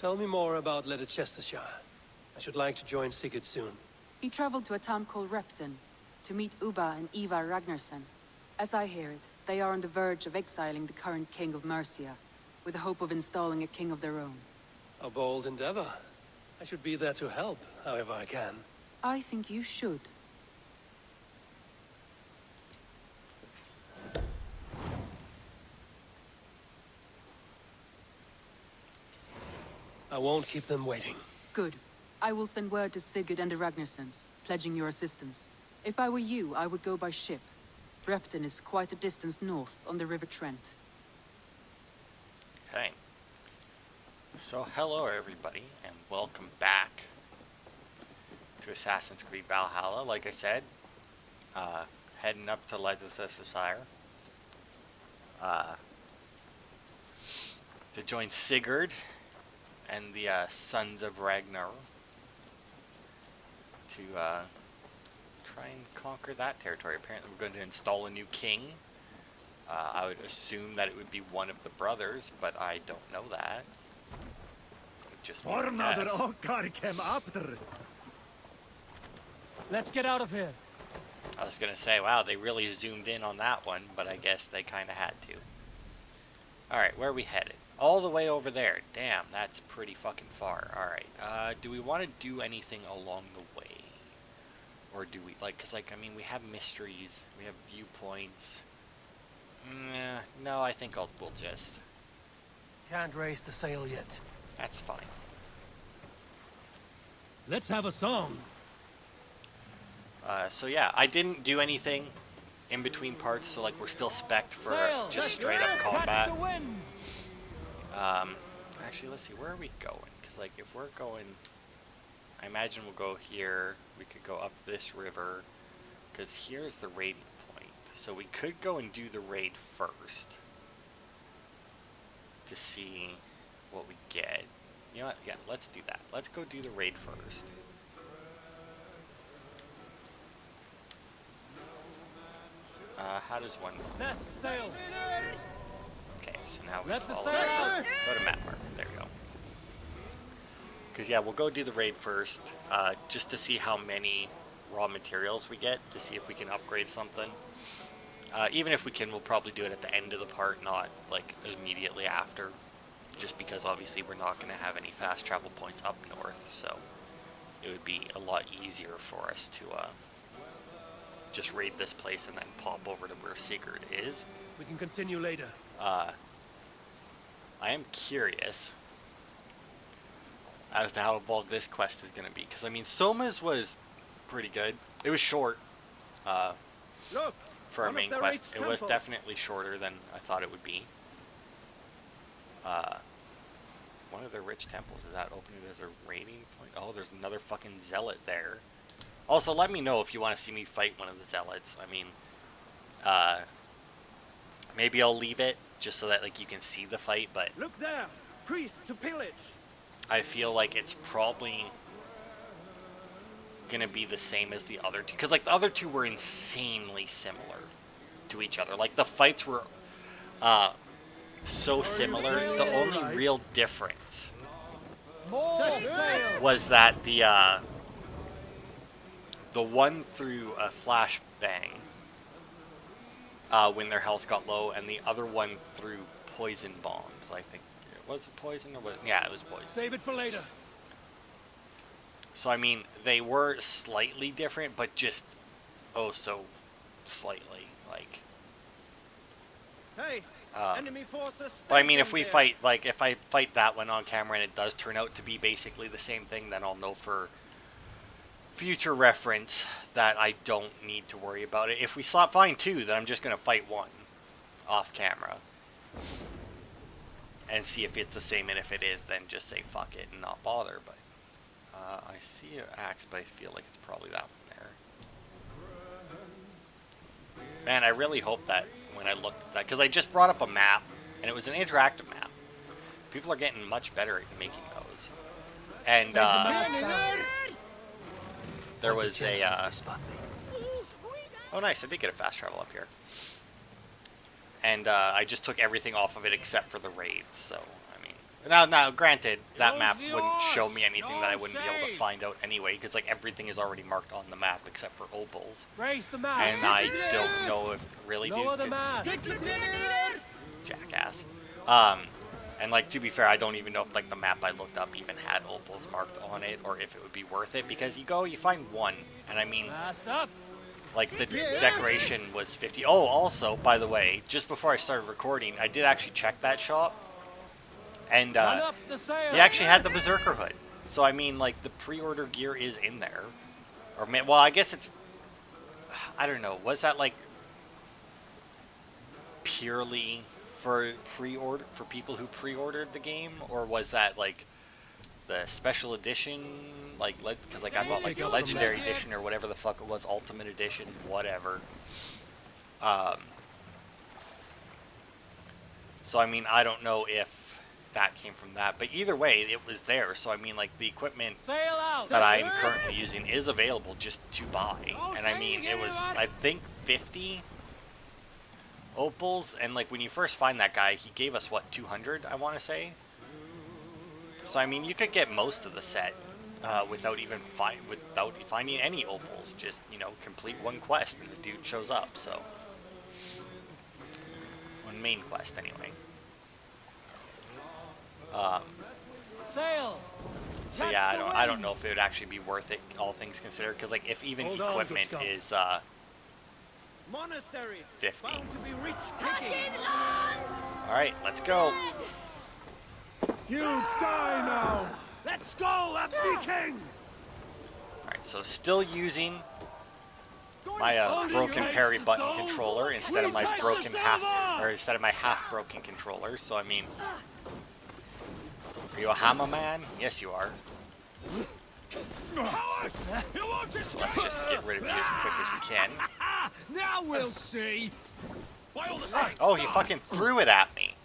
Tell me more about Ledecestshire. I should like to join Sigurd soon. He traveled to a town called Repton to meet Ubba and Eva Ragnarsson. As I hear it, they are on the verge of exiling the current king of Mercia, with the hope of installing a king of their own. A bold endeavor. I should be there to help, however I can. I think you should. I won't keep them waiting. Good. I will send word to Sigurd and the Ragnarssons, pledging your assistance. If I were you, I would go by ship. Repton is quite a distance north on the River Trent. Okay. So hello everybody, and welcome back to Assassin's Creed Valhalla. Like I said, heading up to Ledecestshire to join Sigurd and the sons of Ragnar to try and conquer that territory. Apparently we're going to install a new king. I would assume that it would be one of the brothers, but I don't know that. It would just be a guess. Let's get out of here. I was going to say, wow, they really zoomed in on that one, but I guess they kind of had to. Alright, where are we headed? All the way over there. Damn, that's pretty fucking far. Alright, do we want to do anything along the way? Or do we, like, because, like, I mean, we have mysteries, we have viewpoints. No, I think we'll just... Can't raise the sail yet. That's fine. Let's have a song. So yeah, I didn't do anything in between parts, so like we're still spec'd for just straight up combat. Actually, let's see, where are we going? Because like if we're going, I imagine we'll go here. We could go up this river, because here's the raiding point. So we could go and do the raid first to see what we get. You know what? Yeah, let's do that. Let's go do the raid first. How does one go? Okay, so now we follow. Go to map marker. There you go. Because yeah, we'll go do the raid first, just to see how many raw materials we get, to see if we can upgrade something. Even if we can, we'll probably do it at the end of the part, not like immediately after, just because obviously we're not going to have any fast travel points up north, so it would be a lot easier for us to just raid this place and then pop over to where Sigurd is. We can continue later. I am curious as to how involved this quest is going to be, because I mean Soma's was pretty good. It was short for our main quest. It was definitely shorter than I thought it would be. One of their rich temples, is that open as a raiding point? Oh, there's another fucking zealot there. Also, let me know if you want to see me fight one of the zealots. I mean, maybe I'll leave it just so that like you can see the fight, but look there, priest to pillage. I feel like it's probably gonna be the same as the other two, because like the other two were insanely similar to each other. Like the fights were so similar. The only real difference was that the one threw a flashbang when their health got low, and the other one threw poison bombs. I think, was it poison or was? Yeah, it was poison. Save it for later. So I mean, they were slightly different, but just oh so slightly. Like, hey, enemy forces. But I mean, if we fight, like if I fight that one on camera and it does turn out to be basically the same thing, then I'll know for future reference that I don't need to worry about it. If we find two, then I'm just going to fight one off camera and see if it's the same, and if it is, then just say fuck it and not bother. But I see an axe, but I feel like it's probably that one there. Man, I really hope that when I looked at that, because I just brought up a map and it was an interactive map. People are getting much better at making those. And there was a oh nice, I did get a fast travel up here. And I just took everything off of it except for the raids, so I mean Now, granted, that map wouldn't show me anything that I wouldn't be able to find out anyway, because like everything is already marked on the map except for opals. Raise the map. And I don't know if really No dude. other map. Jackass. And like to be fair, I don't even know if like the map I looked up even had opals marked on it, or if it would be worth it, because you find one, and I mean, Stop. like the decoration was 50. Oh, also, by the way, just before I started recording, I did actually check that shop, and he actually had the Berserker hood. So I mean, like the pre-order gear is in there, or well, I guess it's, I don't know, was that like purely for pre-order for people who pre-ordered the game, or was that like the special edition, like because like I bought like the legendary edition or whatever the fuck it was, ultimate edition, whatever. So I mean, I don't know if that came from that, but either way, it was there. So I mean, like the equipment that I'm currently using is available just to buy, and I mean, it was I think 50 opals, and like when you first find that guy, he gave us what, 200, I want to say. So I mean, you could get most of the set without finding any opals. Just, you know, complete one quest and the dude shows up. So one main quest anyway. Sail. So yeah, I don't know if it would actually be worth it, all things considered, because like if even equipment is Monastery 50. bound to be rich pickings. All right, let's go. You die now! Let's go, Absy King. All right, so still using my broken parry button controller instead of my half broken controller. So I mean, are you a hammer man? Yes, you are. Let's just get rid of you as quick as we can. Now we'll see. Oh, he fucking threw it at me.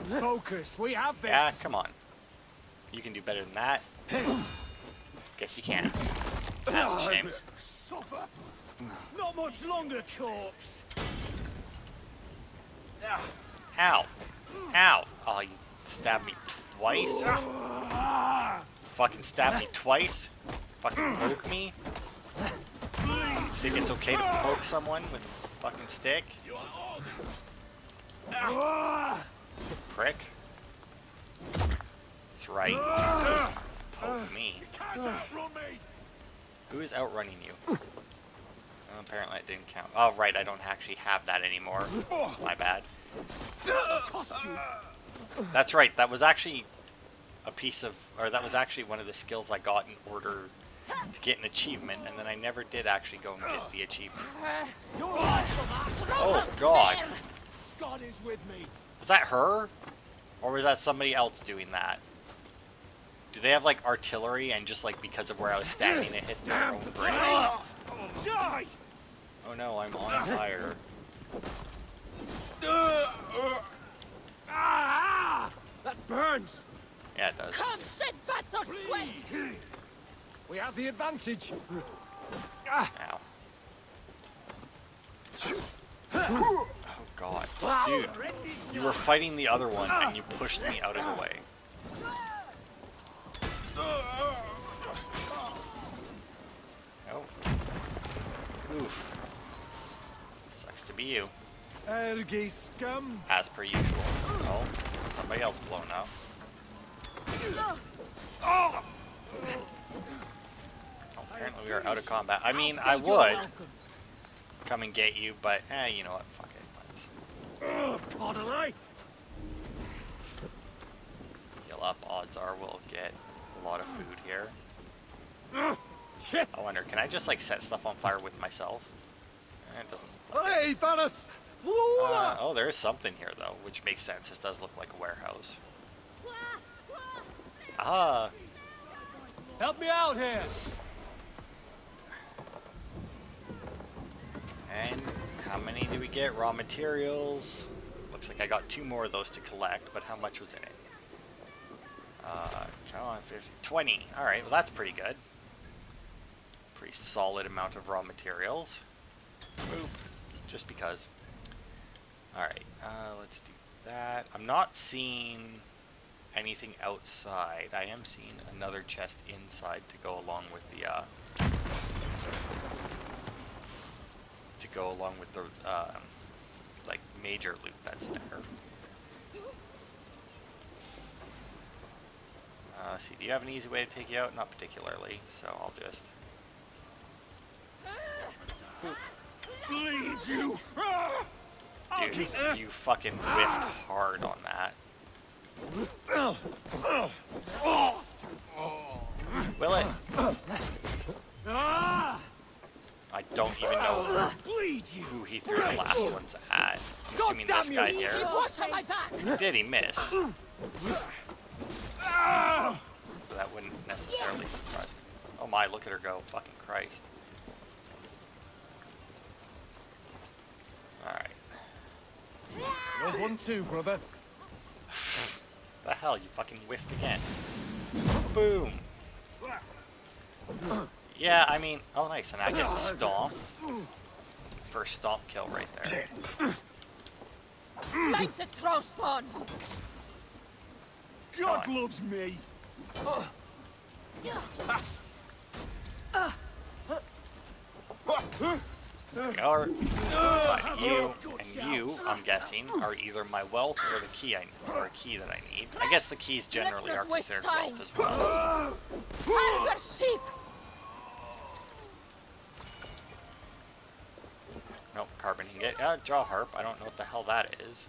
Focus. We have this. Yeah, come on. You can do better than that. Guess you can. That's a shame. Not much longer, corpse. Ow. Ow. Oh, you stabbed me twice? Fucking stabbed me twice? Fucking poke me? Think it's okay to poke someone with a fucking stick? Prick. That's right. Poke me. Who is outrunning you? Well, apparently it didn't count. Oh, right, I don't actually have that anymore. That's my bad. That's right, that was actually that was actually one of the skills I got in order to get an achievement, and then I never did actually go and get the achievement. Oh, God. God is with me. Was that her? Or was that somebody else doing that? Do they have, like, artillery, and just, like, because of where I was standing, it hit their own brains? Die! Oh, no, I'm on fire. That burns. Yeah, it does. Come, sit, battle sweat! We have the advantage. Ow. Oh, God. Dude, you were fighting the other one, and you pushed me out of the way. Oh. Oof. Sucks to be you. Ergy scum! As per usual. Oh, somebody else blown up. Oh, apparently we are out of combat. I mean, I would come and get you, but you know what? Fuck it. Let's God alight. heal up. Odds are we'll get a lot of food here. Shit. I wonder, can I just like set stuff on fire with myself? It doesn't look like Hey, Vanis! oh, there is something here though, which makes sense. This does look like a warehouse. Ah, Help me out here. and how many do we get? Raw materials. Looks like I got 2 more of those to collect, but how much was in it? Come on, 50, 20. All right, well that's pretty good. Pretty solid amount of raw materials. Boop. Just because. All right, let's do that. I'm not seeing anything outside. I am seeing another chest inside to go along with the like major loot that's there. See, do you have an easy way to take you out? Not particularly, so I'll just... Bleed you! Dude, you fucking whiffed hard on that. Will it? I don't even know who he threw the last ones at. I'm assuming this guy here. He did, he missed. So that wouldn't necessarily surprise me. Oh my, look at her go. Fucking Christ. Alright. No 1-2, brother. The hell, you fucking whiffed again. Boom. Yeah, I mean, oh nice, and I get the stomp. First stomp kill right there. Like the Trospawn! God loves me. They are. But you and you, I'm guessing, are either my wealth or the key or a key that I need. I guess the keys generally are considered wealth as well. Hunger sheep! Nope, carbon ingot. Yeah, jaw harp. I don't know what the hell that is.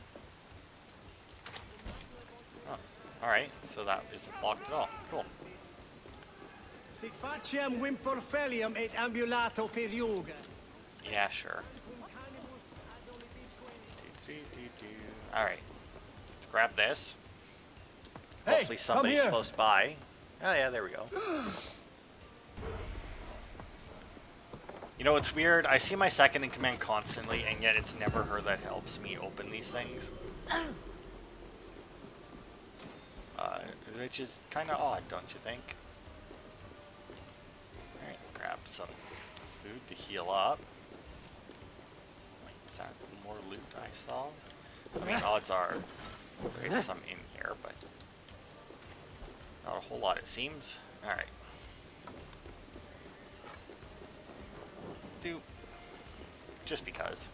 Oh, alright, so that isn't blocked at all. Cool. Sic faciem wimporfelium et ambulato per yoga. Yeah, sure. Alright. Let's grab this. Hey, Hopefully somebody's come here. close by. Oh yeah, there we go. You know what's weird? I see my second in command constantly, and yet it's never her that helps me open these things. Which is kind of odd, don't you think? Alright, grab some food to heal up. Is that more loot I saw? I mean, odds are there is some in here, but not a whole lot it seems. Alright. Do. Just because.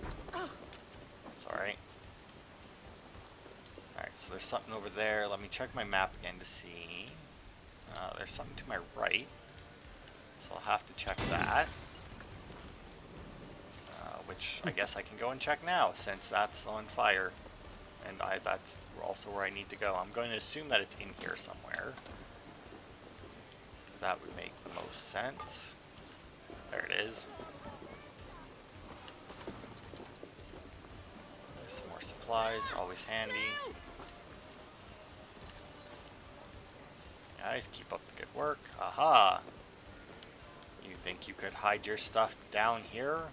It's alright. Alright, so there's something over there. Let me check my map again to see. There's something to my right. So I'll have to check that. Which I guess I can go and check now, since that's on fire. And that's also where I need to go. I'm going to assume that it's in here somewhere. Because that would make the most sense. There it is. There's some more supplies, always handy. Guys, keep up the good work. Aha! You think you could hide your stuff down here?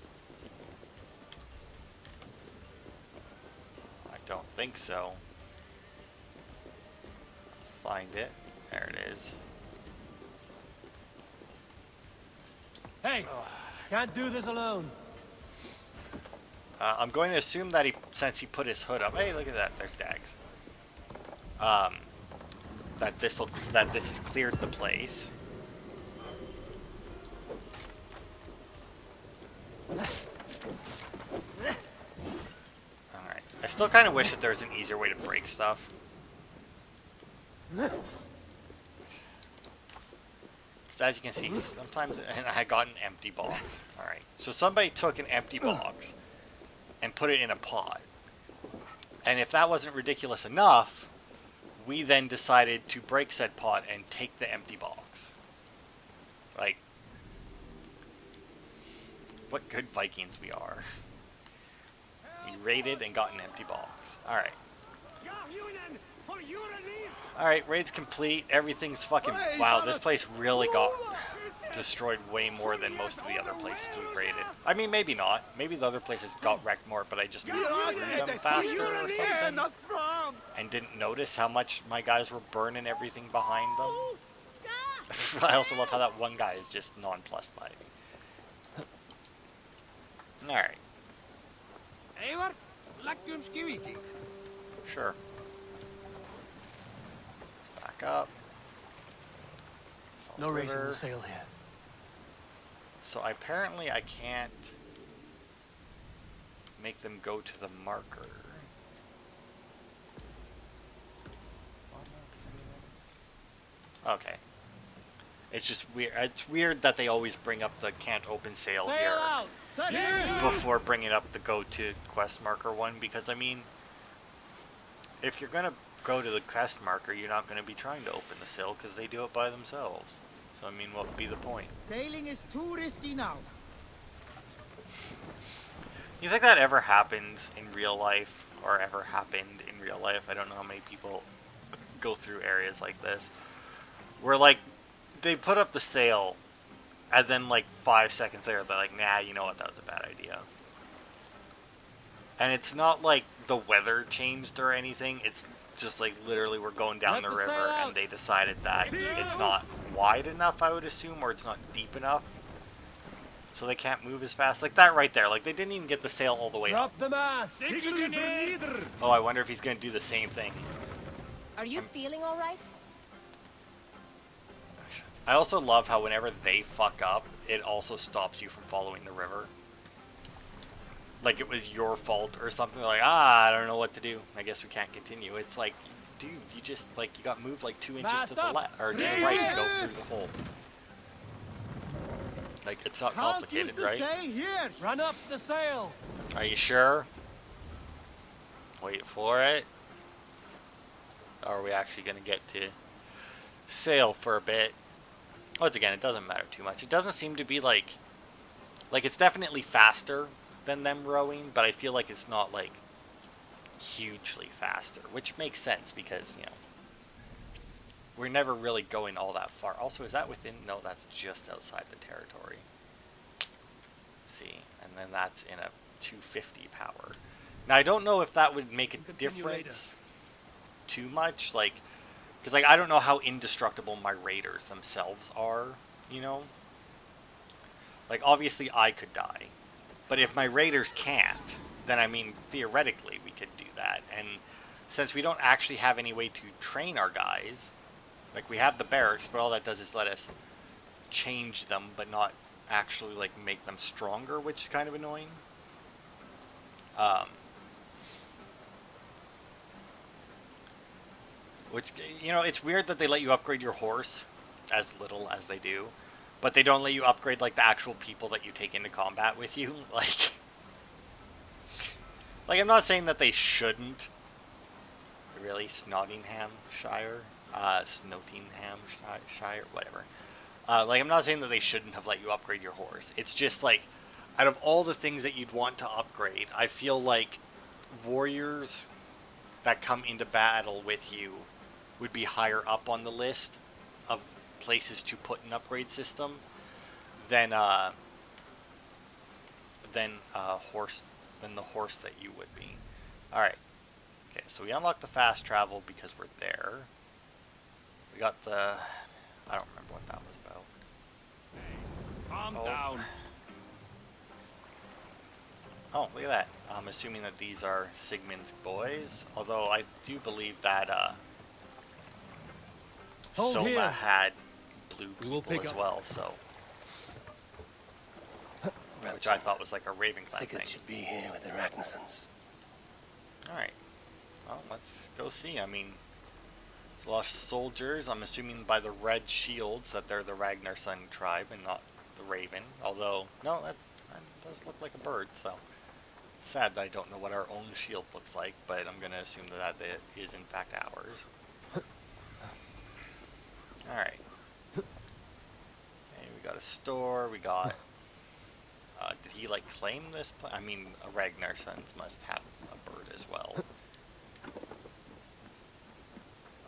I don't think so. Find it. There it is. Hey, can't do this alone. I'm going to assume that since he put his hood up. Hey, look at that. There's Dags. That this has cleared the place. Alright. I still kind of wish that there was an easier way to break stuff. Because as you can see, sometimes... And I got an empty box. Alright. So somebody took an empty box and put it in a pot. And if that wasn't ridiculous enough, we then decided to break said pot and take the empty box. Like... What good Vikings we are. We raided and got an empty box. Alright. Alright, raid's complete. Everything's fucking... Wow, this place really got destroyed way more than most of the other places we've raided. I mean, maybe not. Maybe the other places got wrecked more, but I just moved through them faster or something. And didn't notice how much my guys were burning everything behind them. I also love how that one guy is just nonplussed by me. Alright. Sure. Let's back up. No Follow raising river. the sail here. So apparently I can't make them go to the marker. Okay. It's just weird. It's weird that they always bring up the can't open sail here before bringing up the go to quest marker one, because I mean, if you're gonna go to the quest marker, you're not gonna be trying to open the sail because they do it by themselves. So I mean, what would be the point? Sailing is too risky now. You think that ever happens in real life, or ever happened in real life? I don't know how many people go through areas like this, where like they put up the sail, and then like 5 seconds later they're like, nah, you know what, that was a bad idea. And it's not like the weather changed or anything, it's just like literally we're going down the river and they decided that it's not wide enough, I would assume, or it's not deep enough. So they can't move as fast. Like that right there. Like they didn't even get the sail all the way up. Drop the mast! Oh, I wonder if he's going to do the same thing. Are you feeling all right? I also love how whenever they fuck up, it also stops you from following the river. Like it was your fault or something. Like, I don't know what to do. I guess we can't continue. It's like, dude, you just, like, you got moved like 2 inches to the left, or to the right and go through the hole. Like, it's not complicated, right? Here. Run up the sail! Are you sure? Wait for it. Or are we actually going to get to sail for a bit? Once again, it doesn't matter too much. It doesn't seem to be like it's definitely faster than them rowing, but I feel like it's not like hugely faster, which makes sense because, you know, we're never really going all that far. Also, is that within? No, that's just outside the territory. Let's see, and then that's in a 250 power. Now, I don't know if that would make a difference too much, like, because, like, I don't know how indestructible my raiders themselves are, you know? Like, obviously, I could die. But if my raiders can't, then, I mean, theoretically, we could do that. And since we don't actually have any way to train our guys, like, we have the barracks, but all that does is let us change them, but not actually, like, make them stronger, which is kind of annoying. Which, you know, it's weird that they let you upgrade your horse as little as they do, but they don't let you upgrade, like, the actual people that you take into combat with you. Like, I'm not saying that they shouldn't. Really, Snottinghamshire? Snottinghamshire? Whatever. Like, I'm not saying that they shouldn't have let you upgrade your horse. It's just, like, out of all the things that you'd want to upgrade, I feel like warriors that come into battle with you would be higher up on the list of places to put an upgrade system than the horse that you would be. All right. Okay, so we unlocked the fast travel because we're there. We got the, I don't remember what that was about. Calm down. Oh, look at that. I'm assuming that these are Sigmund's boys, although I do believe that Hold Soma here. had blue We will people pick as up. well, so. Which I thought was like a Ravenclan Sigurd thing. should be here with the Ragnarsons. Alright. Well, let's go see. I mean, it's lost soldiers. I'm assuming by the red shields that they're the Ragnarson tribe and not the Raven. Although, no, that does look like a bird, so. It's sad that I don't know what our own shield looks like, but I'm going to assume that that is in fact ours. Alright. Okay, we got a store, we got... did he, like, claim this? I mean, a Ragnarsons must have a bird as well.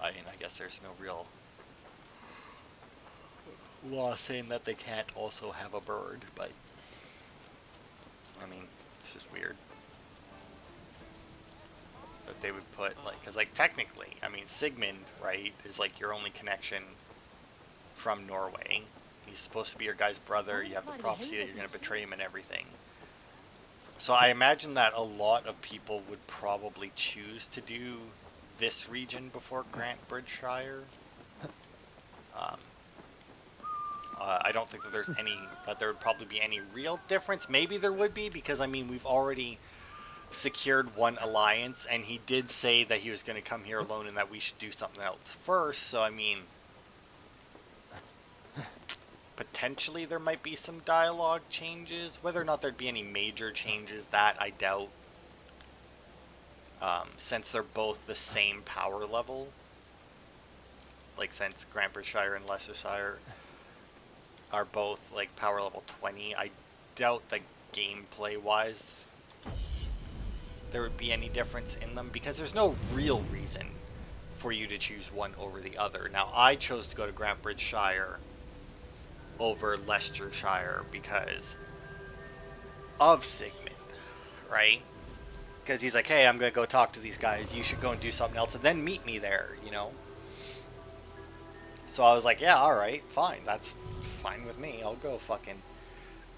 I mean, I guess there's no real law saying that they can't also have a bird, but... I mean, it's just weird. That they would put, like, because, like, technically, I mean, Sigmund, right, is, like, your only connection from Norway. He's supposed to be your guy's brother. You have the prophecy that you're going to betray him and everything. So I imagine that a lot of people would probably choose to do this region before Grantbridgeshire. I don't think that there would probably be any real difference. Maybe there would be, because I mean, we've already secured one alliance, and he did say that he was going to come here alone and that we should do something else first. So I mean, potentially there might be some dialogue changes. Whether or not there'd be any major changes, that I doubt, since they're both the same power level. Like, since Grantbridgeshire and Leicestershire are both like power level 20, I doubt that gameplay wise there would be any difference in them, because there's no real reason for you to choose one over the other. Now, I chose to go to Grantbridgeshire over Leicestershire because of Sigmund, right? Because he's like, hey, I'm going to go talk to these guys, you should go and do something else and then meet me there, you know? So I was like, yeah, alright, fine, that's fine with me, I'll go fucking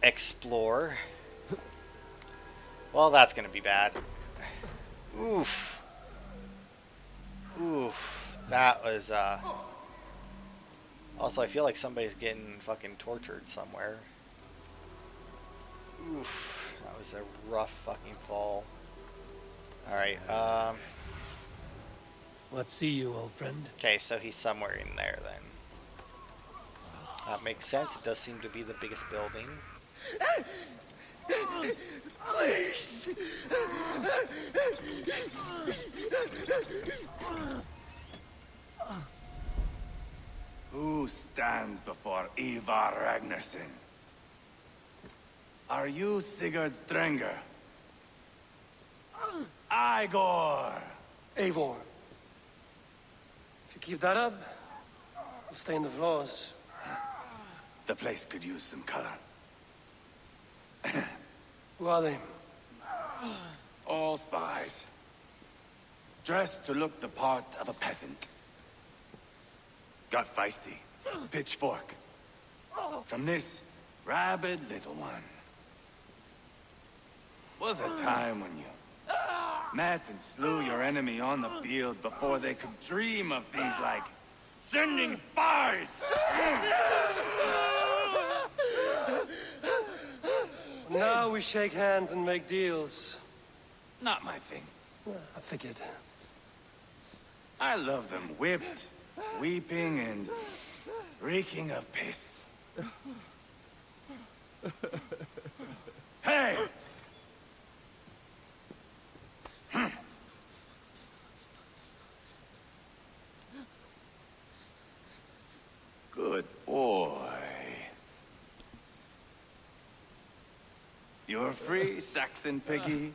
explore. Well, that's going to be bad. Oof. Oof. That was, Also, I feel like somebody's getting fucking tortured somewhere. Oof. That was a rough fucking fall. Alright, What see you, old friend? okay, so he's somewhere in there then. That makes sense. It does seem to be the biggest building. Please! Who stands before Ivar Ragnarsson? Are you Sigurd's Drenger? Igor! Eivor. If you keep that up, we'll stay in the floors. The place could use some color. Who are they? All spies. Dressed to look the part of a peasant. Got feisty. Pitchfork. From this rabid little one. Was a time when you met and slew your enemy on the field before they could dream of things like sending spies! Now we shake hands and make deals. Not my thing. I figured. I love them whipped, weeping, and reeking of piss. Hey! Good boy. You're free, Saxon piggy,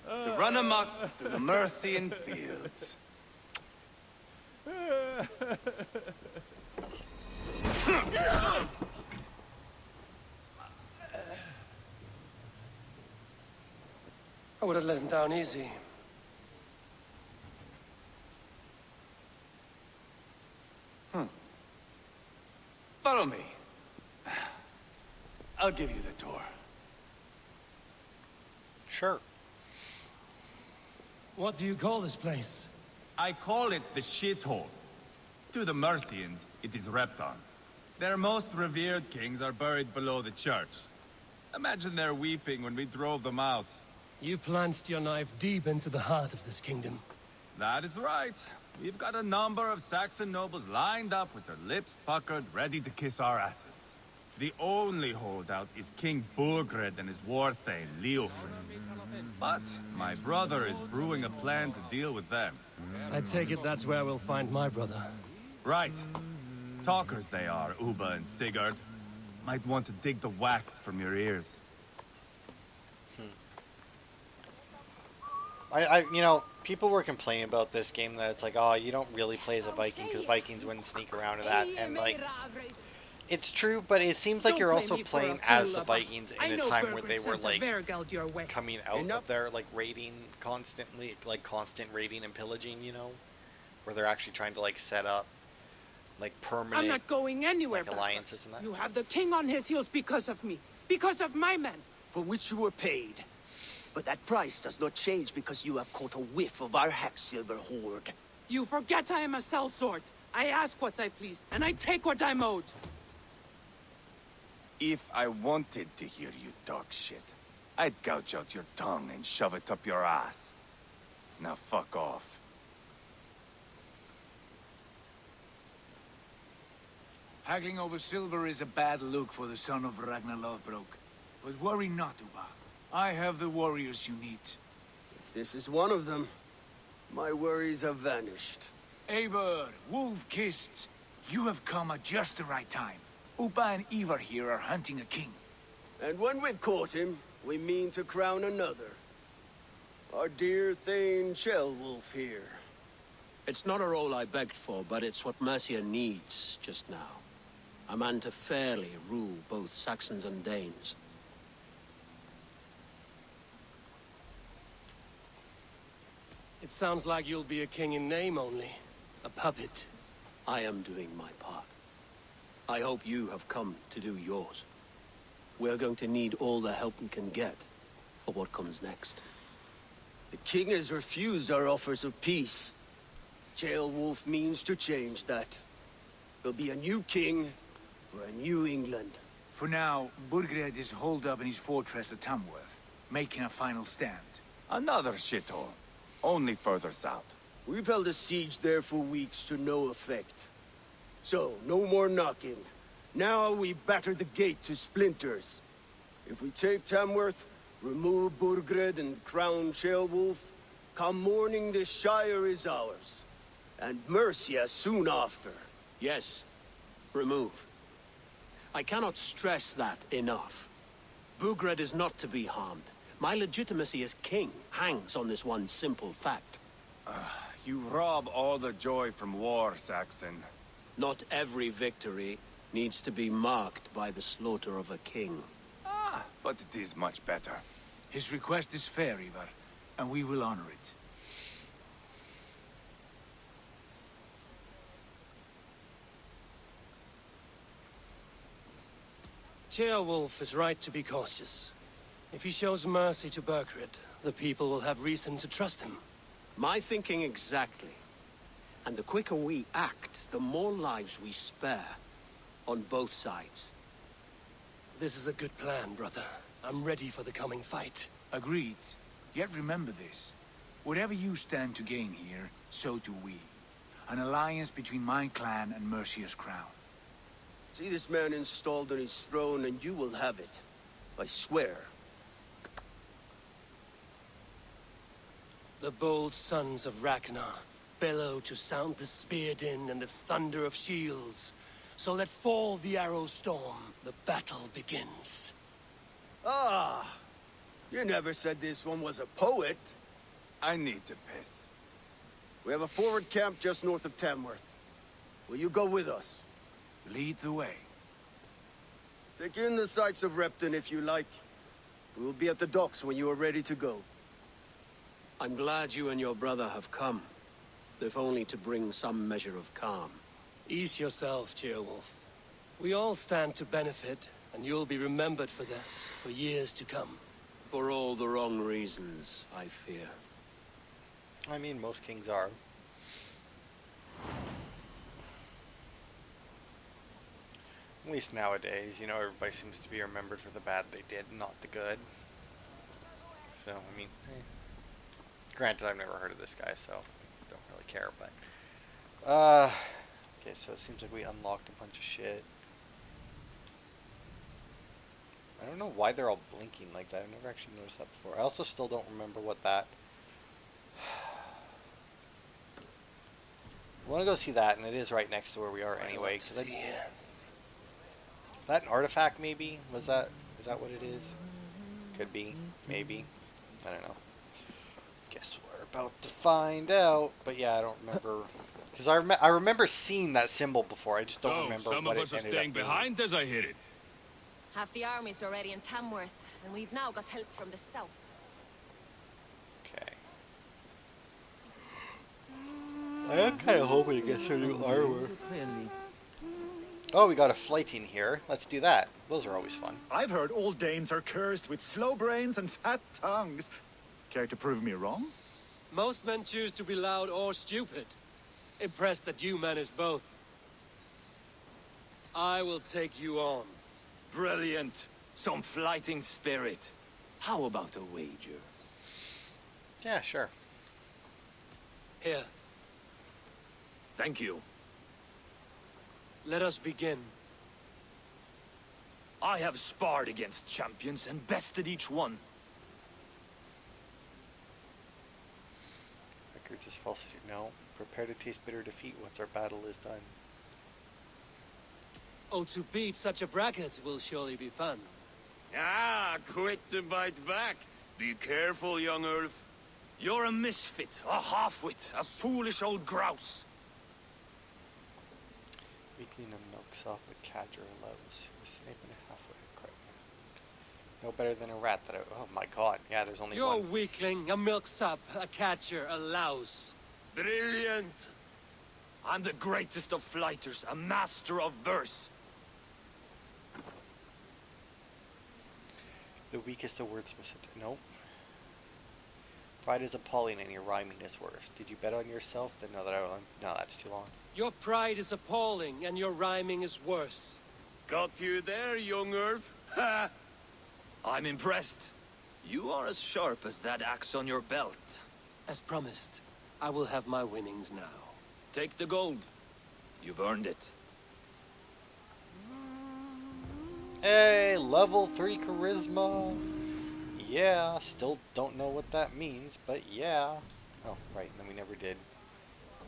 to run amok through the Mercian fields. I would have let him down easy. Follow me. I'll give you the tour. Sure. What do you call this place? I call it the shithole. To the Mercians, it is Repton. Their most revered kings are buried below the church. Imagine their weeping when we drove them out. You plunged your knife deep into the heart of this kingdom. That is right. We've got a number of Saxon nobles lined up with their lips puckered, ready to kiss our asses. The only holdout is King Burgred and his war thane, Leofrid. But my brother is brewing a plan to deal with them. I take it that's where we'll find my brother. Right. Talkers they are, Uba and Sigurd. Might want to dig the wax from your ears. You know, people were complaining about this game that it's like, oh, you don't really play as a Viking because Vikings wouldn't sneak around to that, and like, it's true, but it seems like you're also playing as the Vikings in a time where they were like coming out of their like raiding constantly, like constant raiding and pillaging, you know, where they're actually trying to like set up like permanent I'm not going anywhere, like, alliances and that. You have the king on his heels because of me, because of my men, for which you were paid. But that price does not change because you have caught a whiff of our hack-silver hoard. You forget I am a sellsword. I ask what I please, and I take what I'm owed. If I wanted to hear you talk shit, I'd gouge out your tongue and shove it up your ass. Now fuck off. Haggling over silver is a bad look for the son of Ragnar Lothbrok. But worry not, Uba. I have the warriors you need. If this is one of them, my worries have vanished. Eivor, Wolf-Kissed, you have come at just the right time. Uba and Ivar here are hunting a king. And when we've caught him, we mean to crown another. Our dear Thane Ceolwulf here. It's not a role I begged for, but it's what Mercia needs just now. A man to fairly rule both Saxons and Danes. It sounds like you'll be a king in name only. A puppet. I am doing my part. I hope you have come to do yours. We're going to need all the help we can get for what comes next. The king has refused our offers of peace. Ceolwulf means to change that. There'll be a new king for a new England. For now, Burgred is holed up in his fortress at Tamworth, making a final stand. Another shithole. Only further south. We've held a siege there for weeks to no effect. So, no more knocking. Now we batter the gate to splinters. If we take Tamworth, remove Burgred and crown Ceolwulf, come morning the Shire is ours. And Mercia soon after. Yes, remove. I cannot stress that enough. Burgred is not to be harmed. My legitimacy as king hangs on this one simple fact. You rob all the joy from war, Saxon. Not every victory needs to be marked by the slaughter of a king. But it is much better. His request is fair, Ivar, and we will honor it. Ceolwulf is right to be cautious. If he shows mercy to Burgred, the people will have reason to trust him. My thinking exactly. And the quicker we act, the more lives we spare. On both sides. This is a good plan, brother. I'm ready for the coming fight. Agreed. Yet remember this. Whatever you stand to gain here, so do we. An alliance between my clan and Mercia's crown. See this man installed on his throne and you will have it. I swear. The bold sons of Ragnar bellow to sound the spear din and the thunder of shields. So let fall the arrow storm. The battle begins. Ah! You never said this one was a poet. I need to piss. We have a forward camp just north of Tamworth. Will you go with us? Lead the way. Take in the sights of Repton if you like. We will be at the docks when you are ready to go. I'm glad you and your brother have come. If only to bring some measure of calm. Ease yourself, Ceolwulf. We all stand to benefit, and you'll be remembered for this for years to come. For all the wrong reasons, I fear. I mean, most kings are. At least nowadays, you know, everybody seems to be remembered for the bad they did, not the good. So, I mean, granted, I've never heard of this guy, so I don't really care, but... okay, so it seems like we unlocked a bunch of shit. I don't know why they're all blinking like that. I've never actually noticed that before. I also still don't remember what that... I want to go see that, and it is right next to where we are anyway. Cause that an artifact, maybe? Is that what it is? Could be, maybe. I don't know. Guess we're about to find out. But yeah, I don't remember. Because I remember seeing that symbol before. I just don't remember some what of it us are ended staying up being. behind as I hear it. Half the army's already in Tamworth, and we've now got help from the south. Okay. I am kind of hoping to get some new armor. Oh, we got a flighting here. Let's do that. Those are always fun. I've heard all Danes are cursed with slow brains and fat tongues. Care to prove me wrong? Most men choose to be loud or stupid. Impressed that you manage both. I will take you on. Brilliant. Some fighting spirit. How about a wager? Yeah, sure. Here, Thank you. let us begin. I have sparred against champions and bested each one. Records is false. No. Prepare to taste bitter defeat once our battle is done. Oh, to beat such a bracket will surely be fun. Ah, quick to bite back. Be careful, young elf. You're a misfit, a half-wit, a foolish old grouse. Weakly no milks off a cadger lows. You're a snake and a half-wit. No better than a rat that I... Oh my god. Yeah, there's only You're a one. weakling, a milksop, a catcher, a louse. Brilliant. I'm the greatest of flighters, a master of verse. The weakest of wordsmiths. Nope. Pride is appalling and your rhyming is worse. Did you bet on yourself? Then no, no, that's too long. Your pride is appalling, and your rhyming is worse. Got you there, young elf. Ha! I'm impressed. You are as sharp as that axe on your belt. As promised, I will have my winnings now. Take the gold. You've earned it. Hey, level 3 charisma. Yeah, still don't know what that means, but yeah. Oh, right, then we never did.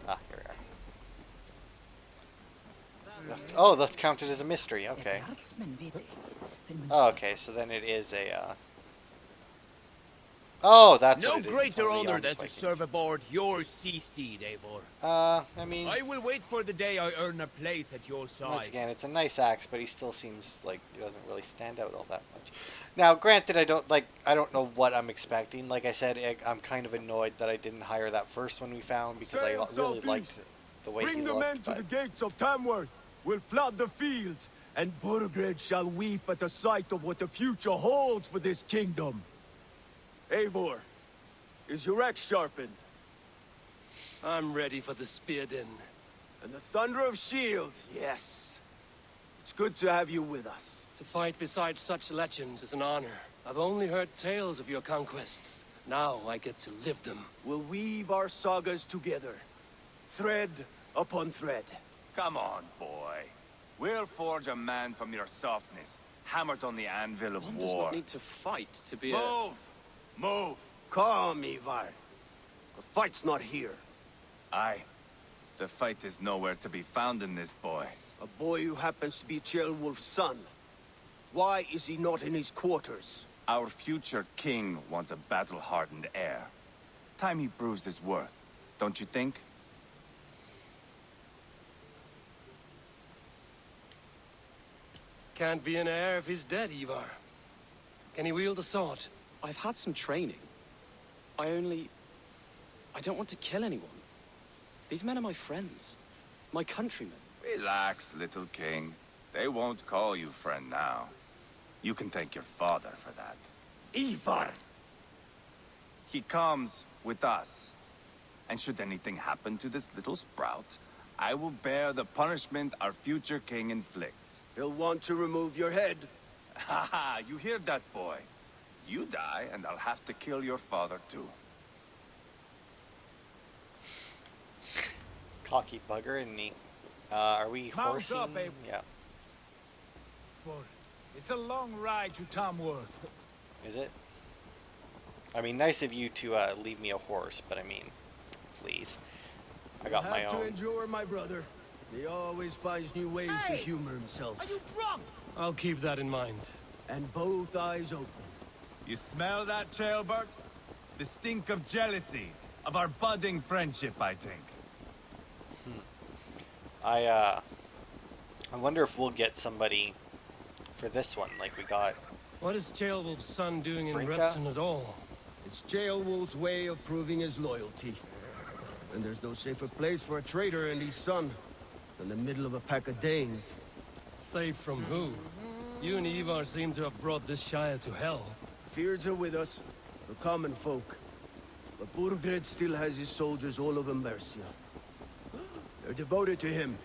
Ah, here we are. Oh, that's counted as a mystery, okay. Oh, okay, so then it is a, Oh, that's no what it is. greater It's one of the honor than arms to Vikings. serve aboard your sea steed, Eivor. I mean... I will wait for the day I earn a place at your side. Once again, it's a nice axe, but he still seems like he doesn't really stand out all that much. Now, granted, I don't know what I'm expecting. Like I said, I'm kind of annoyed that I didn't hire that first one we found because I really liked the way he Bring the looked. men to but... the gates of Tamworth. We'll flood the fields, and Burgred shall weep at the sight of what the future holds for this kingdom. Eivor, is your axe sharpened? I'm ready for the spear din. And the thunder of shields, yes. It's good to have you with us. To fight beside such legends is an honor. I've only heard tales of your conquests. Now I get to live them. We'll weave our sagas together, thread upon thread. Come on, boy. We'll forge a man from your softness, hammered on the anvil of One war. does not need to fight to be Move! Move! Calm, Ivar. The fight's not here. Aye. The fight is nowhere to be found in this boy. A boy who happens to be Ceolwulf's son. Why is he not in his quarters? Our future king wants a battle-hardened heir. Time he proves his worth, don't you think? Can't be an heir if he's dead, Ivar. Can he wield a sword? I've had some training. I don't want to kill anyone. These men are my friends. My countrymen. Relax, little king. They won't call you friend now. You can thank your father for that. Ivar! He comes with us. And should anything happen to this little sprout, I will bear the punishment our future king inflicts. He'll want to remove your head. Haha, you hear that, boy? You die, and I'll have to kill your father, too. Cocky bugger, isn't he? Are we Mount horsing? up, Abe. Yeah. It's a long ride to Tamworth. Is it? I mean, nice of you to leave me a horse, but I mean, please. I got my Have to own. endure, my brother. He always finds new ways to humor himself. Are you drunk? I'll keep that in mind. And both eyes open. You smell that, Ceolbert? The stink of jealousy, of our budding friendship, I think. I wonder if we'll get somebody for this one, like we got. What is Ceolwulf's son doing in Brinka? Repton at all? It's Ceolwulf's way of proving his loyalty. And there's no safer place for a traitor and his son than the middle of a pack of Danes. Safe from who? You and Ivar seem to have brought this Shire to hell. Fears are with us, the common folk. But Burgred still has his soldiers all over Mercia. They're devoted to him,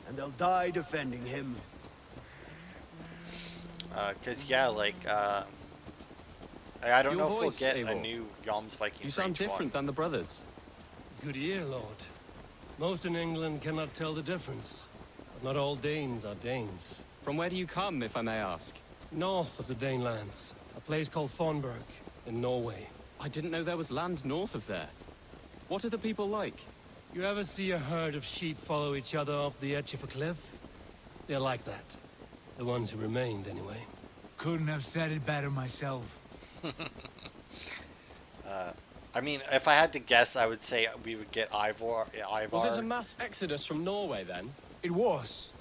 and they'll die defending him. Cause yeah, like, I don't Your know if we'll voice, get a Eivor. new Yom's Viking. You sound different than the brothers. Good ear, Lord. Most in England cannot tell the difference. But not all Danes are Danes. From where do you come, if I may ask? North of the Danelands, a place called Thornburg, in Norway. I didn't know there was land north of there. What are the people like? You ever see a herd of sheep follow each other off the edge of a cliff? They're like that. The ones who remained, anyway. Couldn't have said it better myself. I mean, if I had to guess, I would say we would get Ivar. Was it a mass exodus from Norway, then? It was.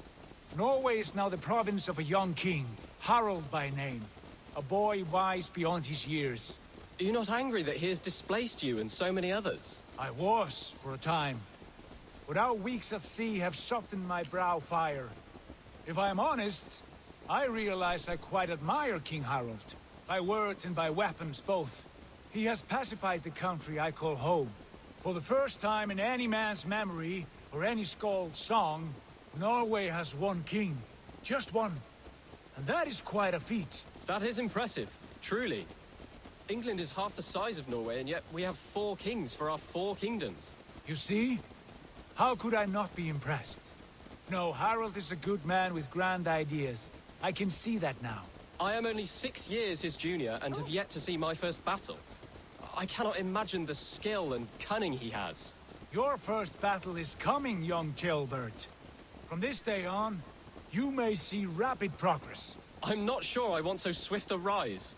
Norway is now the province of a young king, Harald by name. A boy wise beyond his years. Are you not angry that he has displaced you and so many others? I was, for a time. But our weeks at sea have softened my brow fire. If I am honest, I realize I quite admire King Harald. By words and by weapons, both. He has pacified the country I call home. For the first time in any man's memory, or any skald's song, Norway has one king. Just one. And that is quite a feat. That is impressive, truly. England is half the size of Norway, and yet we have 4 kings for our 4 kingdoms. You see? How could I not be impressed? No, Harald is a good man with grand ideas. I can see that now. I am only 6 years his junior and have yet to see my first battle. I cannot imagine the skill and cunning he has. Your first battle is coming, young jailbird. From this day on, you may see rapid progress. I'm not sure I want so swift a rise.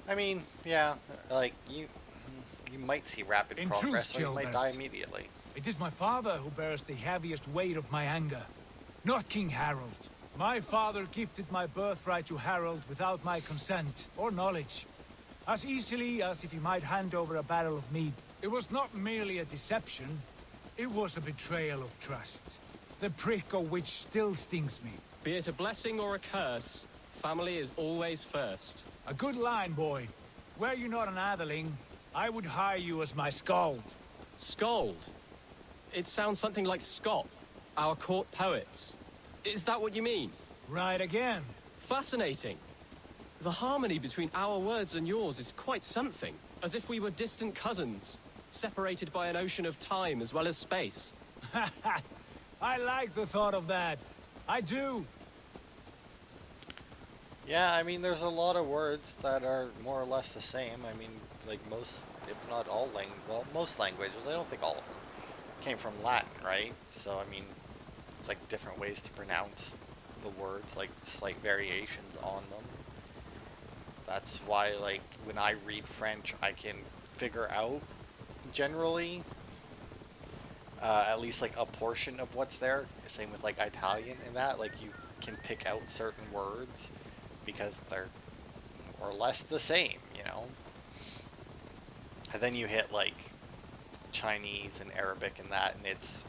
I mean, yeah, like, you might see rapid In progress, truth, or you might Gilbert, die immediately. It is my father who bears the heaviest weight of my anger, not King Harald. My father gifted my birthright to Harald without my consent or knowledge, as easily as if he might hand over a barrel of mead. It was not merely a deception, it was a betrayal of trust, the prick of which still stings me. Be it a blessing or a curse, family is always first. A good line, boy. Were you not an atheling, I would hire you as my skald. Skald? It sounds something like Scott, our court poets. Is that what you mean? Right again. Fascinating. The harmony between our words and yours is quite something. As if we were distant cousins, separated by an ocean of time as well as space. I like the thought of that. I do. Yeah, I mean, there's a lot of words that are more or less the same. I mean, like most, if not all most languages, I don't think all of them came from Latin, right? So, I mean, it's like different ways to pronounce the words, like slight variations on them. That's why, like, when I read French, I can figure out, generally, at least, like, a portion of what's there. Same with, like, Italian and that. Like, you can pick out certain words because they're more or less the same, you know? And then you hit, like, Chinese and Arabic and that, and it's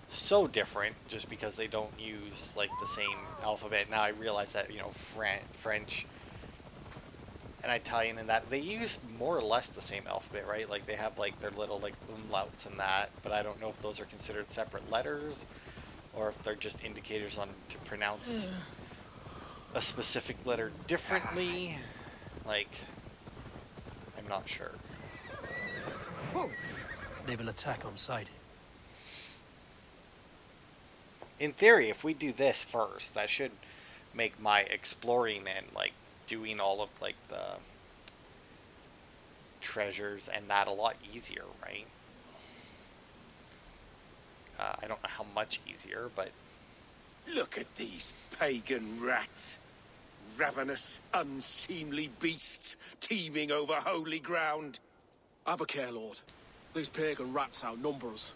so different just because they don't use, like, the same alphabet. Now I realize that, you know, French and Italian and that, they use more or less the same alphabet, right? Like, they have, like, their little, like, umlauts and that, but I don't know if those are considered separate letters or if they're just indicators on to pronounce a specific letter differently. Like, I'm not sure. They will attack on sight. In theory, if we do this first, that should make my exploring and, like, doing all of, like, the treasures and that a lot easier, right? I don't know how much easier, but... Look at these pagan rats. Ravenous, unseemly beasts teeming over holy ground. Have a care, Lord. These pagan rats outnumber us.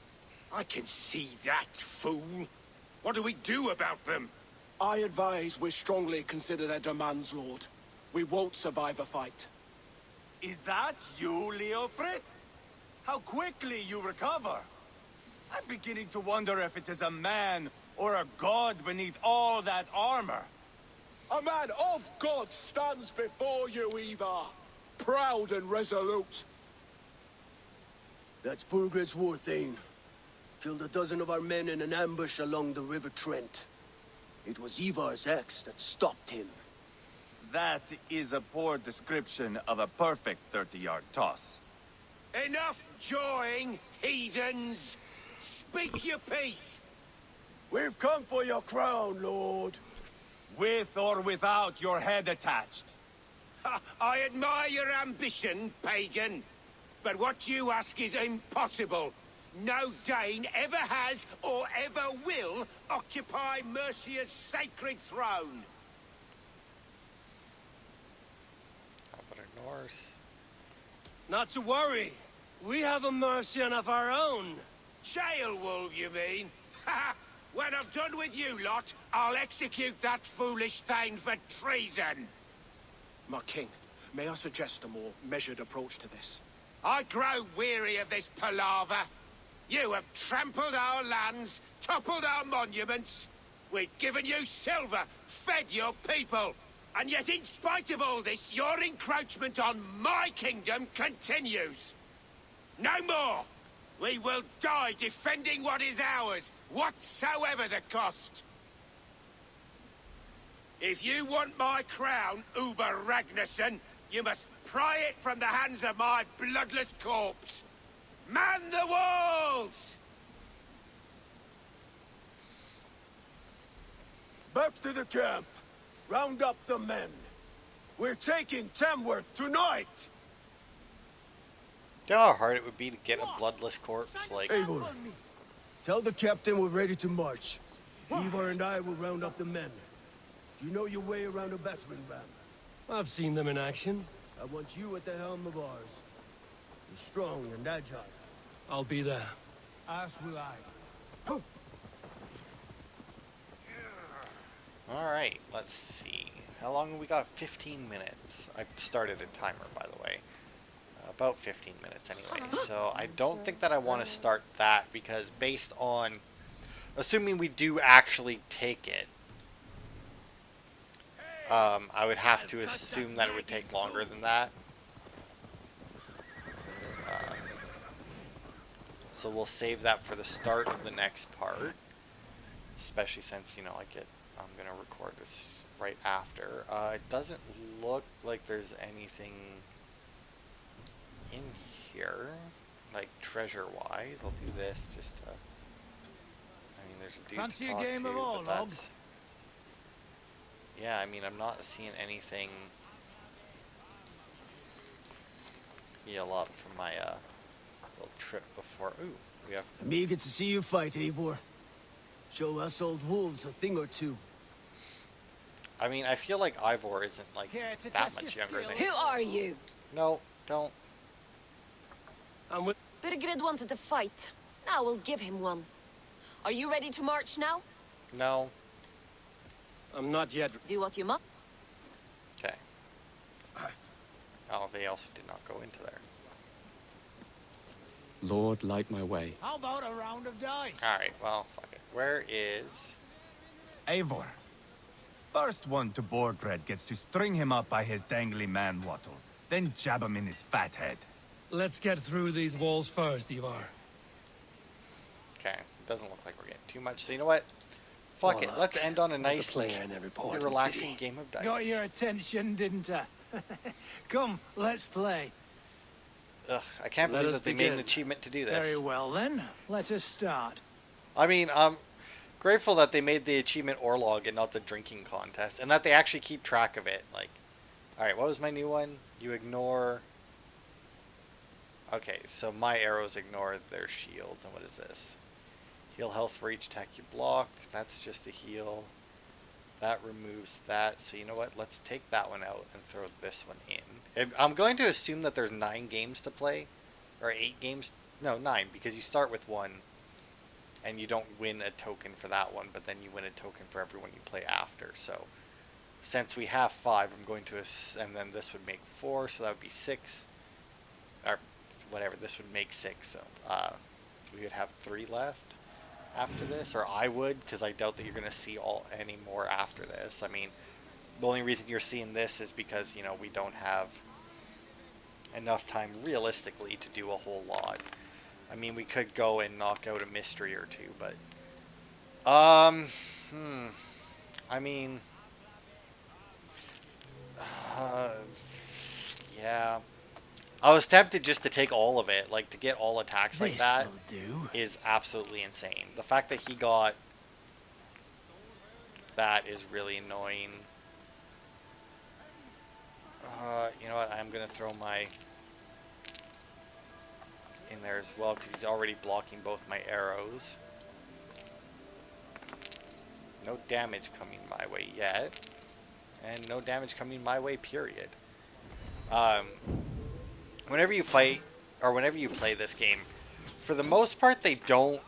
I can see that, fool. What do we do about them? I advise we strongly consider their demands, Lord. We won't survive a fight. Is that you, Leofrid? How quickly you recover! I'm beginning to wonder if it is a man or a god beneath all that armor. A man of God stands before you, Ivar. proud and resolute. That's Burgred's war thane. Killed a dozen of our men in an ambush along the River Trent. It was Ivar's axe that stopped him. That is a poor description of a perfect 30-yard toss. Enough jawing, heathens! Speak your piece! We've come for your crown, Lord. With or without your head attached. I admire your ambition, pagan. But what you ask is impossible. No Dane ever has or ever will occupy Mercia's sacred throne. How about a Norse? Not to worry. We have a Mercian of our own. Jail wolf, you mean? When I'm done with you lot, I'll execute that foolish thing for treason. My king, may I suggest a more measured approach to this? I grow weary of this palaver. You have trampled our lands, toppled our monuments. We've given you silver, fed your people. And yet in spite of all this, your encroachment on my kingdom continues. No more! We will die defending what is ours, whatsoever the cost. If you want my crown, Uber Ragnarsson, you must pry it from the hands of my bloodless corpse. Man the walls! Back to the camp. Round up the men. We're taking Tamworth tonight! Do you know how hard it would be to get a bloodless corpse? Like, Eivor, tell the captain we're ready to march. Ivar and I will round up the men. Do you know your way around a battering ram? I've seen them in action. I want you at the helm of ours. You're strong and agile. I'll be there. As will I. alright, let's see. How long have we got? 15 minutes. I started a timer, by the way. About 15 minutes anyway. So I don't think that I want to start that because based on... Assuming we do actually take it, I would have to assume that it would take longer than that. So we'll save that for the start of the next part. Especially since, you know, I'm going to record this right after. It doesn't look like there's anything in here, like treasure-wise. I'll do this just to... I mean, there's a dude Fancy to a talk game to, of all, but that's... Yeah, I mean, I'm not seeing anything heal up from my little trip before. Ooh, we have... I'm eager to see you fight, Eivor. Show us old wolves a thing or two. I mean, I feel like Ivor isn't, like, that much younger than... Who are you? No, don't. I'm with... Birgrid wanted to fight. Now we'll give him one. Are you ready to march now? No. I'm not yet... Do what you must. Okay. Oh, they also did not go into there. Lord, light my way. How about a round of dice? Alright, well, fuck it. Where is... Eivor. First one to Borgred gets to string him up by his dangly man-wattle, then jab him in his fat head. Let's get through these walls first, Ivar. Okay, doesn't look like we're getting too much. So you know what? Fuck it. Let's end on a nice, relaxing game of dice. Got your attention, didn't I? Come, let's play. Ugh, I can't believe that they made an achievement to do this. Very well then, let us start. I mean, I'm grateful that they made the achievement Orlog and not the drinking contest, and that they actually keep track of it. Like, alright, what was my new one? You ignore... Okay, so my arrows ignore their shields, and what is this? Heal health for each attack you block. That's just a heal. That removes that. So you know what? Let's take that one out and throw this one in. I'm going to assume that there's 9 games to play. Or 8 games. No, 9. Because you start with 1. And you don't win a token for that one. But then you win a token for every one you play after. So since we have 5, I'm going to... And then this would make 4. So that would be 6. Or whatever. This would make 6. So we would have 3 left after this, or I would, because I doubt that you're going to see any more after this. I mean, the only reason you're seeing this is because, you know, we don't have enough time realistically to do a whole lot. I mean, we could go and knock out a mystery or two, but I mean, yeah. I was tempted just to take all of it, like to get all attacks like that is absolutely insane. The fact that he got that is really annoying. You know what? I'm gonna throw my in there as well because he's already blocking both my arrows. No damage coming my way yet, and no damage coming my way. Period. Whenever you fight or whenever you play this game, for the most part, they don't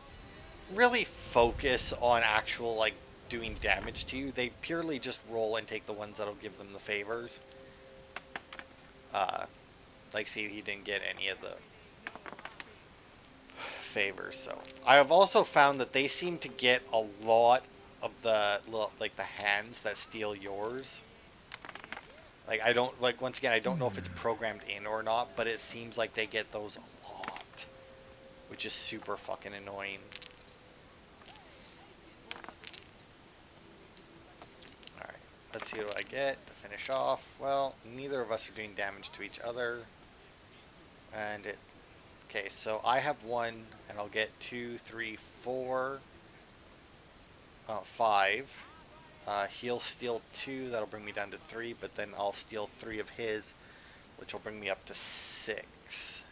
really focus on actual like doing damage to you. They purely just roll and take the ones that'll give them the favors. Like, see, he didn't get any of the favors. So I have also found that they seem to get a lot of the like the hands that steal yours. Like, I don't, like, once again, I don't know if it's programmed in or not, but it seems like they get those a lot, which is super fucking annoying. Alright, let's see what I get to finish off. Well, neither of us are doing damage to each other. And it, okay, so I have 1, and I'll get 2, 3, 4, 5. He'll steal 2, that'll bring me down to 3, but then I'll steal 3 of his, which will bring me up to 6.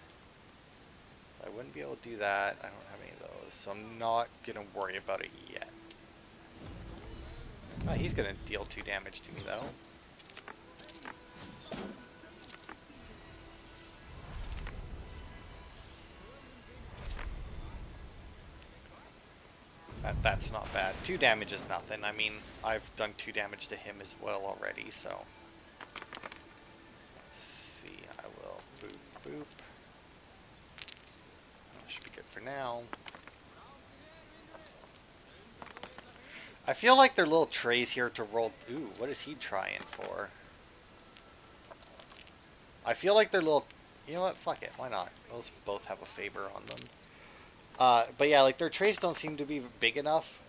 I wouldn't be able to do that. I don't have any of those, so I'm not going to worry about it yet. Oh, he's going to deal 2 damage to me, though. That's not bad. 2 damage is nothing. I mean, I've done 2 damage to him as well already, so. Let's see, I will boop, boop. That should be good for now. I feel like their little trays here to roll. Ooh, what is he trying for? I feel like their little. You know what? Fuck it. Why not? Those both have a favor on them. But yeah, like their trays don't seem to be big enough.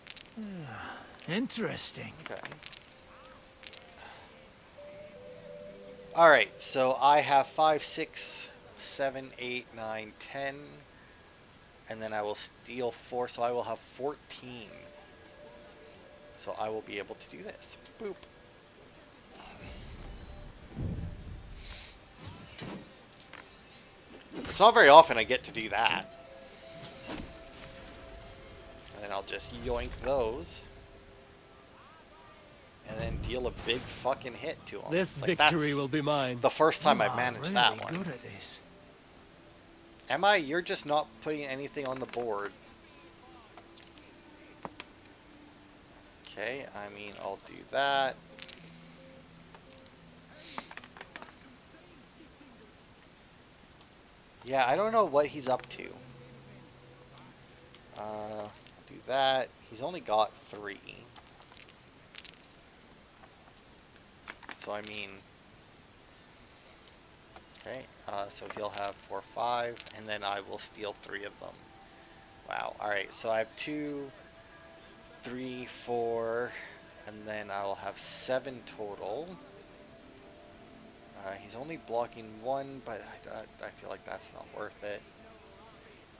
Interesting. Okay. Alright, so I have 5, 6, 7, 8, 9, 10. And then I will steal 4, so I will have 14. So I will be able to do this. Boop. It's not very often I get to do that. And then I'll just yoink those. And then deal a big fucking hit to them. This like, victory will be mine. The first time I've managed really that one. good at this. Am I? You're just not putting anything on the board. Okay, I mean, I'll do that. Yeah, I don't know what he's up to. Do that. He's only got 3. So, I mean... Okay, so he'll have 4, 5, and then I will steal 3 of them. Wow, alright, so I have 2, 3, 4, and then I will have 7 total. He's only blocking 1, but I feel like that's not worth it.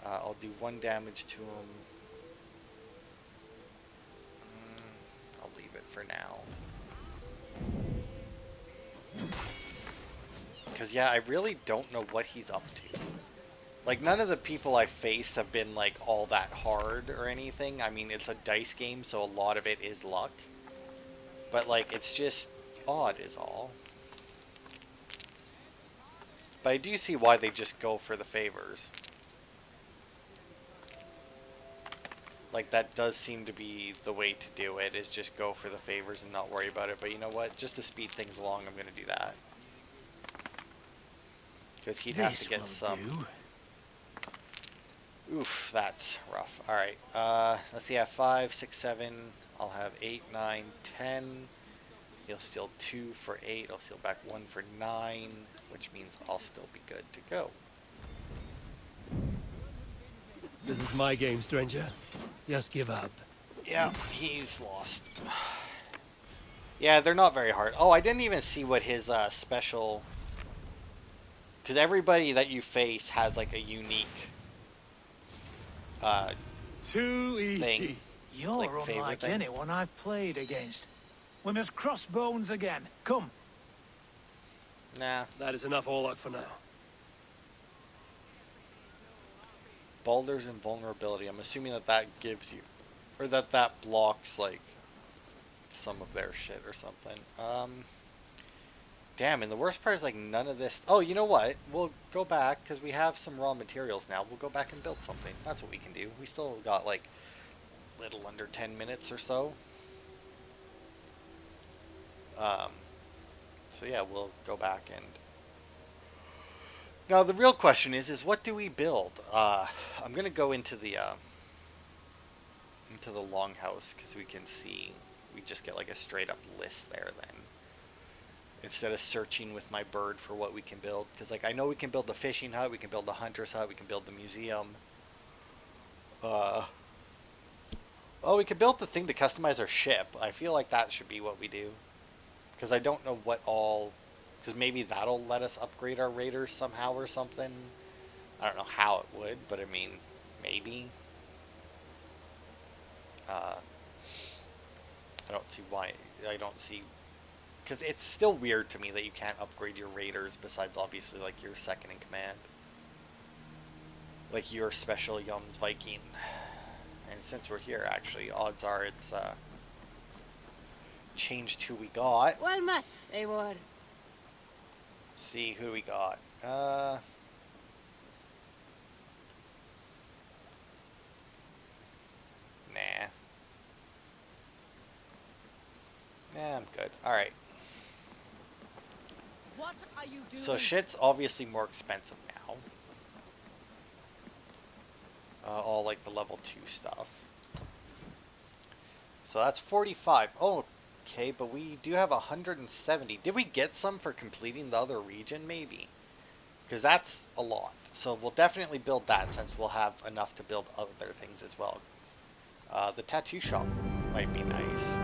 I'll do 1 damage to him. I'll leave it for now. Because, yeah, I really don't know what he's up to. Like, none of the people I faced have been, like, all that hard or anything. I mean, it's a dice game, so a lot of it is luck. But, like, it's just odd is all. But I do see why they just go for the favors. Like, that does seem to be the way to do it, is just go for the favors and not worry about it. But you know what? Just to speed things along, I'm going to do that. Because he'd have to get some... Oof, that's rough. Alright, let's see, I have 5, 6, 7. I'll have 8, 9, 10. He'll steal 2 for 8. I'll steal back 1 for 9. which means I'll still be good to go. This is my game, stranger. Just give up. Yeah, he's lost. Yeah, they're not very hard. Oh, I didn't even see what his special... Because everybody that you face has like a unique Too easy. thing. You're like, favorite unlike thing. anyone I've played against. We must cross bones again. Come. Nah. That is enough all out for now. Boulders and vulnerability. I'm assuming that that gives you... Or that blocks, like, some of their shit or something. Damn, and the worst part is, like, none of this... Oh, you know what? We'll go back, because we have some raw materials now. We'll go back and build something. That's what we can do. We still got, like, little under 10 minutes or so. So, yeah, we'll go back and... Now, the real question is what do we build? I'm going to go into the longhouse, because we can see... We just get, like, a straight-up list there, then. Instead of searching with my bird for what we can build. Because, like, I know we can build the fishing hut, we can build the hunter's hut, we can build the museum. Oh, we could build the thing to customize our ship. I feel like that should be what we do. Because I don't know what all... Because maybe that'll let us upgrade our raiders somehow or something. I don't know how it would, but I mean, maybe. I don't see why... I don't see... Because it's still weird to me that you can't upgrade your raiders besides obviously like your second in command. Like your special Yums Viking. And since we're here actually, odds are it's changed who we got. Well met, Eivor. See who we got. Nah. Nah, I'm good. Alright. What are you doing? So shit's obviously more expensive now. All like the level 2 stuff. So that's 45. Oh, okay, but we do have 170. Did we get some for completing the other region? Maybe. Because that's a lot. So we'll definitely build that since we'll have enough to build other things as well. The tattoo shop might be nice.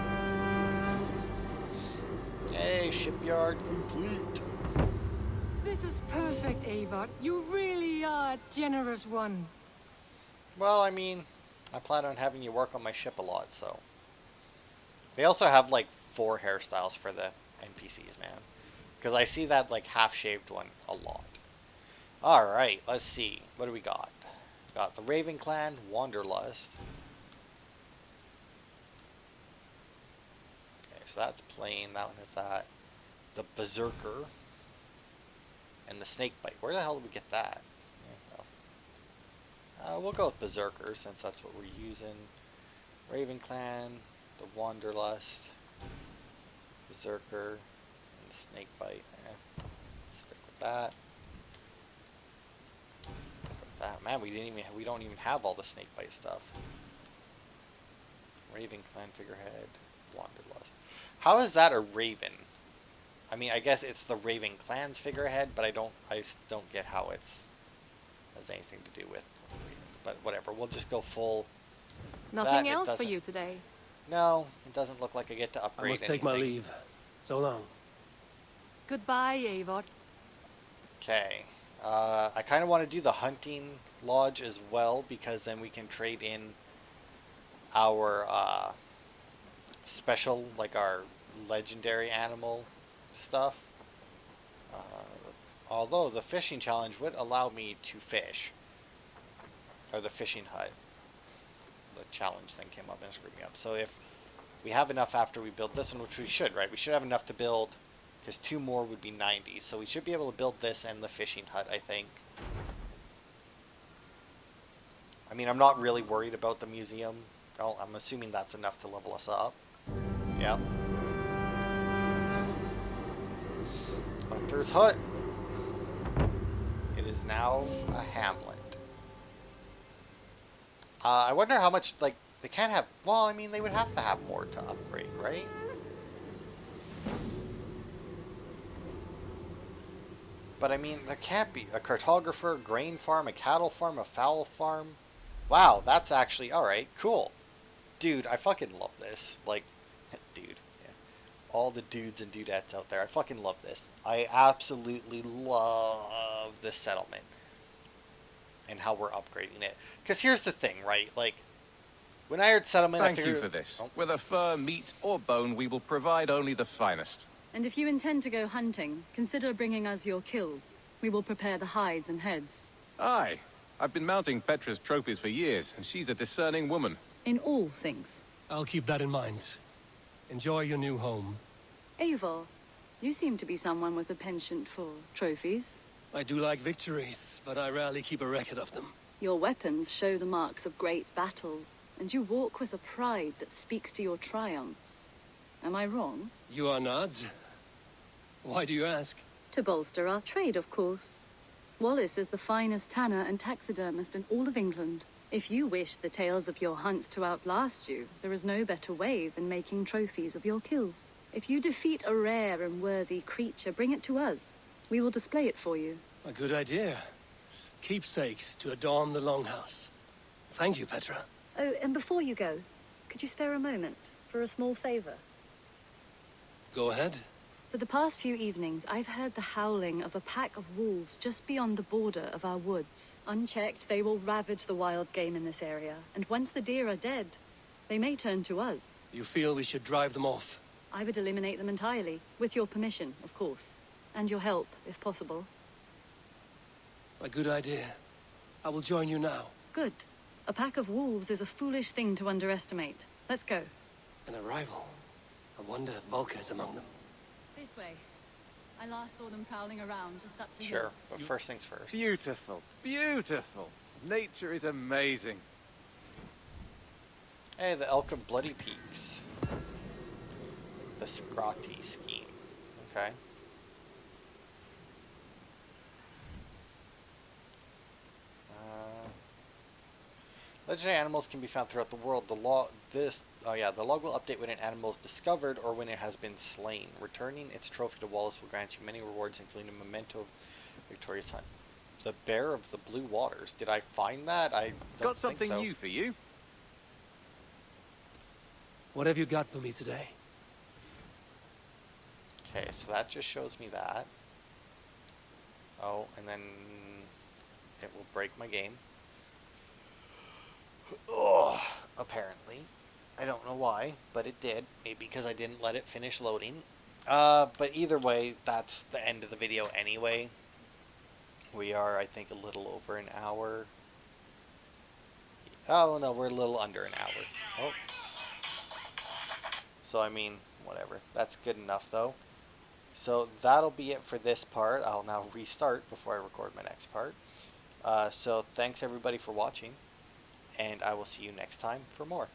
Hey, shipyard complete. This is perfect, Eivor. You really are a generous one. Well, I mean, I plan on having you work on my ship a lot, so. They also have, like, 4 hairstyles for the NPCs, man. Because I see that, like, half-shaved one a lot. Alright, let's see. What do we got? Got the Raven Clan, Wanderlust. Okay, so that's plain. That one is that. The Berserker. And the Snakebite. Where the hell did we get that? We'll go with Berserker since that's what we're using. Raven Clan, the Wanderlust, Berserker, and the Snakebite. Stick with that. Man, we don't even have all the Snakebite stuff. Raven Clan figurehead, Wanderlust. How is that a raven? I mean, I guess it's the Raven Clan's figurehead, but I just don't get how it's has anything to do with. But whatever, we'll just go full. Nothing else for you today? No, it doesn't look like I get to upgrade I must take my leave. So long. Goodbye, Eivor. Okay. I kind of want to do the hunting lodge as well, because then we can trade in our special, like our legendary animal stuff. Although the fishing challenge would allow me to fish. Or the fishing hut. The challenge thing came up and screwed me up. So if we have enough after we build this one, which we should, right? We should have enough to build, because 2 more would be 90. So we should be able to build this and the fishing hut, I think. I mean, I'm not really worried about the museum. Oh, I'm assuming that's enough to level us up. Yep. Hunter's hut. It is now a hamlet. I wonder how much, like, they can't have... Well, I mean, they would have to have more to upgrade, right? But I mean, there can't be a cartographer, a grain farm, a cattle farm, a fowl farm. Wow, that's actually alright, cool. Dude, I fucking love this. Like, dude. Yeah. All the dudes and dudettes out there. I fucking love this. I absolutely love this settlement. And how we're upgrading it. Because here's the thing, right? Like, when I heard settlement, I Thank figured... you for this. Whether fur, meat, or bone, we will provide only the finest. And if you intend to go hunting, consider bringing us your kills. We will prepare the hides and heads. Aye. I've been mounting Petra's trophies for years, and she's a discerning woman. In all things. I'll keep that in mind. Enjoy your new home. Eivor, you seem to be someone with a penchant for trophies. I do like victories, but I rarely keep a record of them. Your weapons show the marks of great battles, and you walk with a pride that speaks to your triumphs. Am I wrong? You are not. Why do you ask? To bolster our trade, of course. Wallace is the finest tanner and taxidermist in all of England. If you wish the tales of your hunts to outlast you, there is no better way than making trophies of your kills. If you defeat a rare and worthy creature, bring it to us. We will display it for you. A good idea. Keepsakes to adorn the longhouse. Thank you, Petra. Oh, and before you go, could you spare a moment for a small favor? Go ahead. For the past few evenings, I've heard the howling of a pack of wolves just beyond the border of our woods. Unchecked, they will ravage the wild game in this area, and once the deer are dead, they may turn to us. You feel we should drive them off? I would eliminate them entirely, with your permission, of course, and your help, if possible. A good idea. I will join you now. Good. A pack of wolves is a foolish thing to underestimate. Let's go. An arrival. I wonder if Volker is among them. This way. I last saw them prowling around just up the hill. Sure, but first things first. Beautiful. Beautiful. Nature is amazing. Hey, the Elk of Bloody Peaks. The Scrotty scheme. Okay. Legendary animals can be found throughout the world. The log will update when an animal is discovered or when it has been slain. Returning its trophy to Wallace will grant you many rewards, including a memento of victorious hunt. The Bear of the Blue Waters. Did I find that? I don't Got something think so. new for you. What have you got for me today? Okay, so that just shows me that. Oh, and then it will break my game. Oh, apparently. I don't know why, but it did. Maybe because I didn't let it finish loading. But either way, that's the end of the video anyway. We are, I think, a little over an hour. Oh, no, we're a little under an hour. Oh. So, I mean, whatever. That's good enough, though. So, that'll be it for this part. I'll now restart before I record my next part. So, thanks everybody for watching. And I will see you next time for more.